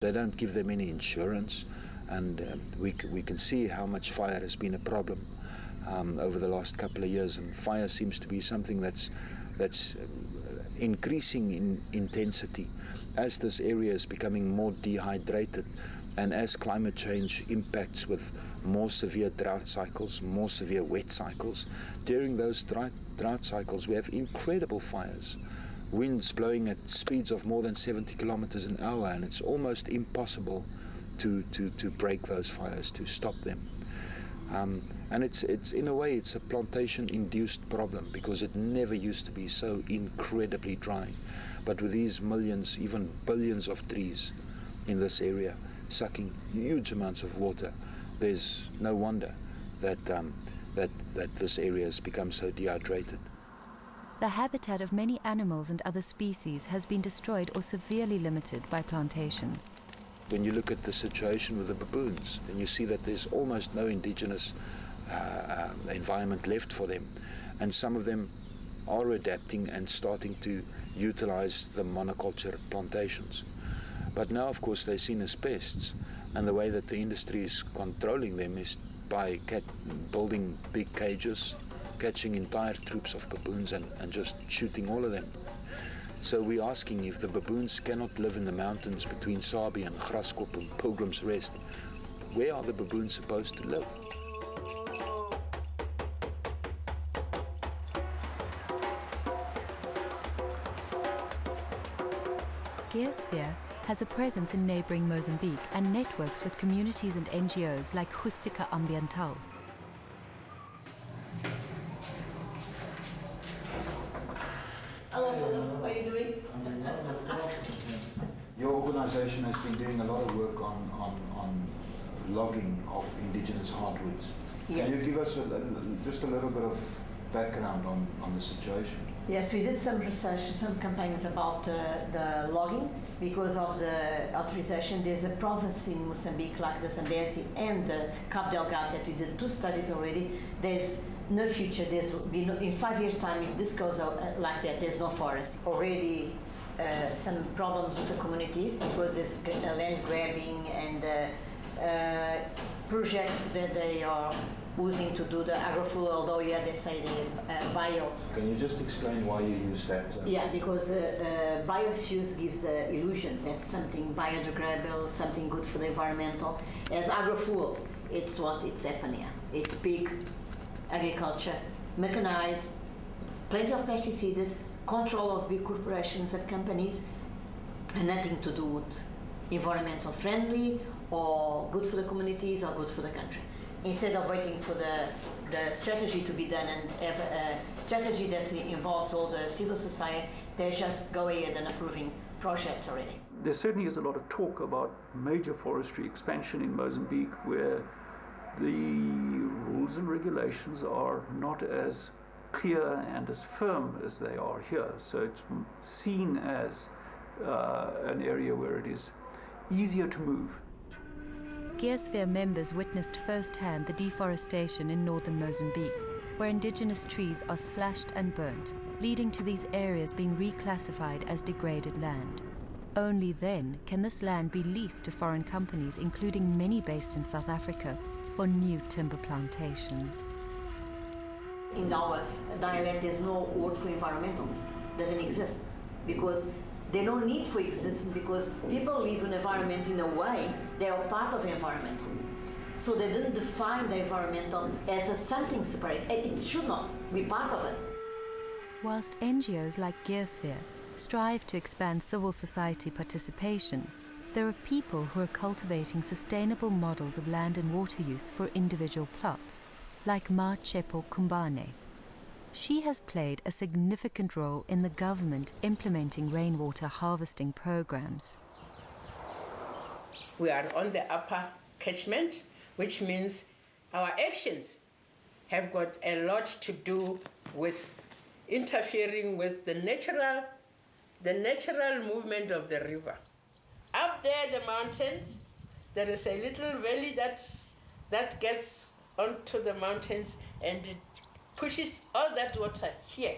They don't give them any insurance, and we can see how much fire has been a problem over the last couple of years, and fire seems to be something that's increasing in intensity as this area is becoming more dehydrated, and as climate change impacts with more severe drought cycles, more severe wet cycles. During those drought cycles, we have incredible fires, winds blowing at speeds of more than 70 kilometers an hour, and it's almost impossible to break those fires, to stop them. And it's in a way it's a plantation-induced problem, because it never used to be so incredibly dry. But with these millions, even billions of trees in this area sucking huge amounts of water, there's no wonder that this area has become so dehydrated. The habitat of many animals and other species has been destroyed or severely limited by plantations. When you look at the situation with the baboons, then you see that there's almost no indigenous environment left for them, and some of them are adapting and starting to utilize the monoculture plantations. But now, of course, they're seen as pests, and the way that the industry is controlling them is by building big cages, catching entire troops of baboons and just shooting all of them. So we're asking, if the baboons cannot live in the mountains between Sabi and Graskop and Pilgrim's Rest, where are the baboons supposed to live? Geosphere has a presence in neighbouring Mozambique and networks with communities and NGOs like Justica Ambiental. Hello, how are you doing? Your organisation has been doing a lot of work on logging of indigenous hardwoods. Yes. Can you give us just a little bit of background on the situation? Yes, we did some research, some campaigns about the logging. Because of the authorization, there's a province in Mozambique like the Zambezi and the Cabo Delgado that we did 2 studies already. There's no future. There's be no, in 5 years' time, if this goes like that, there's no forest. Already some problems with the communities because there's land grabbing and project that they are using to do the agrofuel, although they say the bio. Can you just explain why you use that term? Yeah, because biofuels gives the illusion that something biodegradable, something good for the environmental. As agrofuels, it's happening. It's big agriculture, mechanized, plenty of pesticides, control of big corporations and companies, and nothing to do with environmental friendly or good for the communities or good for the country. Instead of waiting for the strategy to be done and have a strategy that involves all the civil society, they just go ahead and approving projects already. There certainly is a lot of talk about major forestry expansion in Mozambique, where the rules and regulations are not as clear and as firm as they are here. So it's seen as an area where it is easier to move. Geosphere members witnessed firsthand the deforestation in northern Mozambique, where indigenous trees are slashed and burnt, leading to these areas being reclassified as degraded land. Only then can this land be leased to foreign companies, including many based in South Africa, for new timber plantations. In our dialect, there's no word for environmental. Doesn't exist, because there's no need for existence, because people live in environment in a way they are part of environmental. So they didn't define the environmental as a something separate. It should not be part of it. Whilst NGOs like Geosphere strive to expand civil society participation, there are people who are cultivating sustainable models of land and water use for individual plots, like Ma Chepo Kumbane. She has played a significant role in the government implementing rainwater harvesting programs. We are on the upper catchment, which means our actions have got a lot to do with interfering with the natural movement of the river. Up there, the mountains, there is a little valley that gets onto the mountains and it pushes all that water here.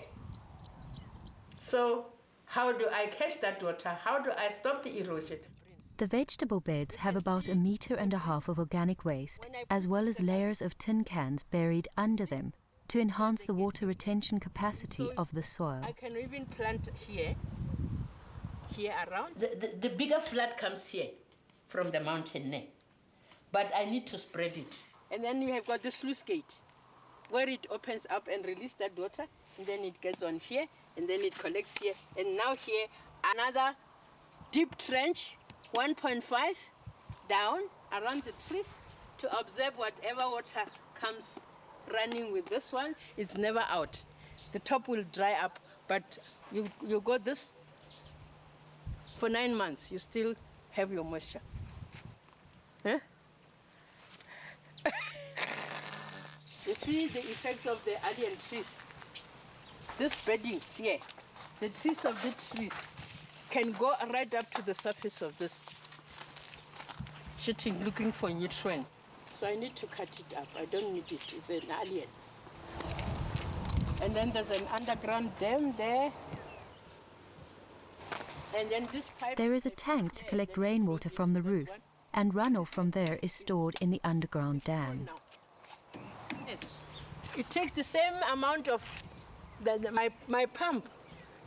So how do I catch that water? How do I stop the erosion? The vegetable beds have about 1.5 meters of organic waste, as well as layers of tin cans buried under them to enhance the water retention capacity of the soil. I can even plant here around. The bigger flood comes here from the mountain there. But I need to spread it. And then you have got the sluice gate, where it opens up and releases that water, and then it gets on here, and then it collects here. And now here, another deep trench, 1.5 down around the trees to observe whatever water comes running with this one. It's never out. The top will dry up, but you got this for 9 months. You still have your moisture. Huh? You see the effect of the alien trees. This bedding here, the trees of the trees can go right up to the surface of this, shooting, looking for nutrient. So I need to cut it up. I don't need it. It's an alien. And then there's an underground dam there. And then this pipe. There is a tank to collect rainwater from the roof, and runoff from there is stored in the underground dam. Yes. It takes the same amount of my pump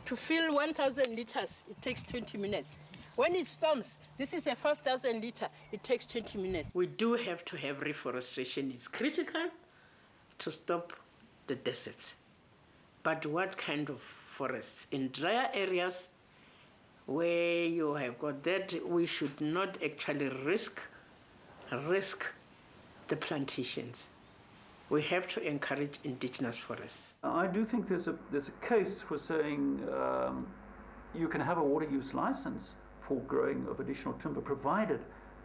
to fill 1,000 liters. It takes 20 minutes. When it storms, this is a 5,000 liter. It takes 20 minutes. We do have to have reforestation. It's critical to stop the deserts. But what kind of forests? In drier areas where you have got that, we should not actually risk the plantations. We have to encourage indigenous forests. I do think there's a case for saying you can have a water use license for growing of additional timber, provided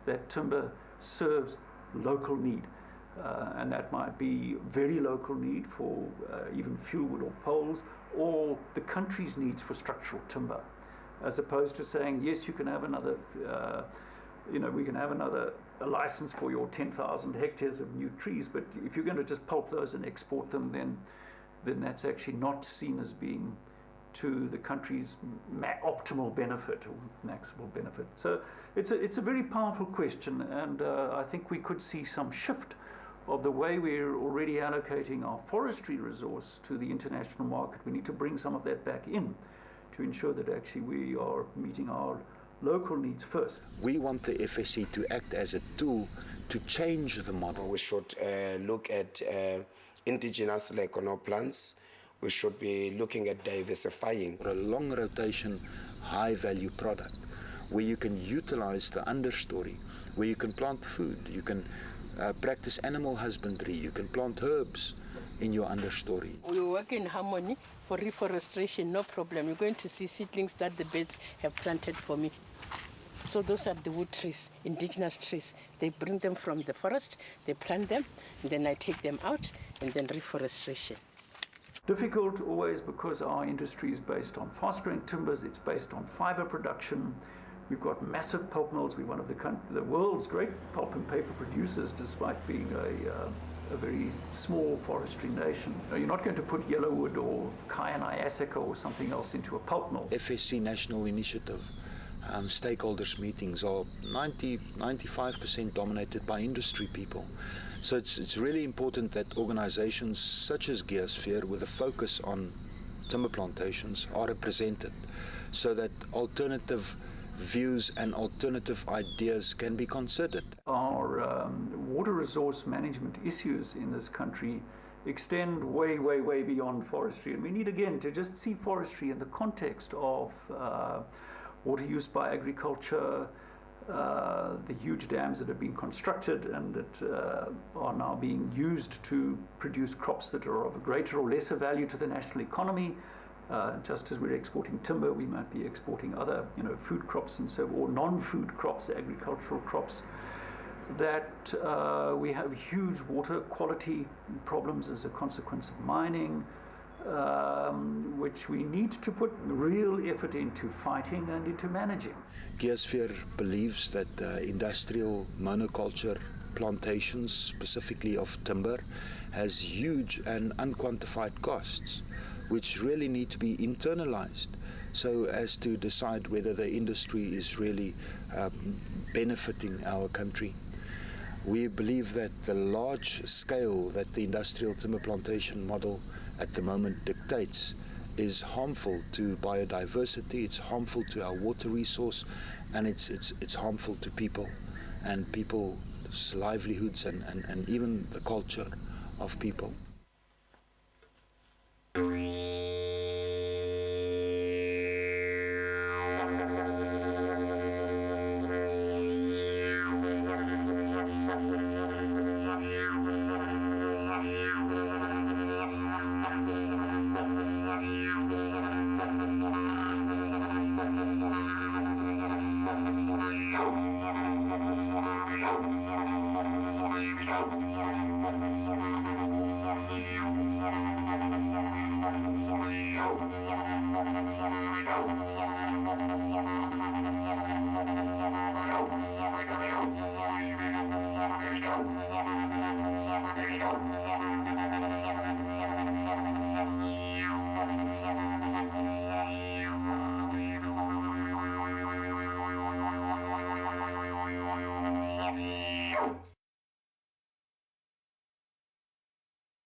that timber serves local need. And that might be very local need for even fuel wood or poles, or the country's needs for structural timber, as opposed to saying, yes, you can have another, we can have a license for your 10,000 hectares of new trees, but if you're going to just pulp those and export them, then that's actually not seen as being to the country's optimal benefit or maximal benefit. So it's a very powerful question, and I think we could see some shift of the way we're already allocating our forestry resource to the international market. We need to bring some of that back in to ensure that actually we are meeting our local needs first. We want the FSC to act as a tool to change the model. We should look at indigenous plants. We should be looking at diversifying. A long rotation, high value product where you can utilize the understory, where you can plant food, you can practice animal husbandry, you can plant herbs in your understory. We work in harmony for reforestation, no problem. You're going to see seedlings that the birds have planted for me. So those are the wood trees, indigenous trees. They bring them from the forest, they plant them, and then I take them out, and then reforestation. Difficult always because our industry is based on fast-growing timbers, it's based on fiber production. We've got massive pulp mills. We're one of the world's great pulp and paper producers, despite being a very small forestry nation. You're not going to put yellowwood or Kayana or something else into a pulp mill. FSC National Initiative stakeholders meetings are 95% dominated by industry people. So it's really important that organizations such as Geosphere, with a focus on timber plantations, are represented so that alternative views and alternative ideas can be considered. Our water resource management issues in this country extend way, way, way beyond forestry. And we need, again, to just see forestry in the context of water use by agriculture, the huge dams that have been constructed and that are now being used to produce crops that are of a greater or lesser value to the national economy. Just as we're exporting timber, we might be exporting other, food crops and so, or non-food crops, agricultural crops. That we have huge water quality problems as a consequence of mining, which we need to put real effort into fighting and into managing. Geosphere believes that industrial monoculture plantations, specifically of timber, has huge and unquantified costs, which really need to be internalized so as to decide whether the industry is really benefiting our country. We believe that the large scale that the industrial timber plantation model at the moment dictates is harmful to biodiversity, it's harmful to our water resource, and it's harmful to people and people's livelihoods and even the culture of people.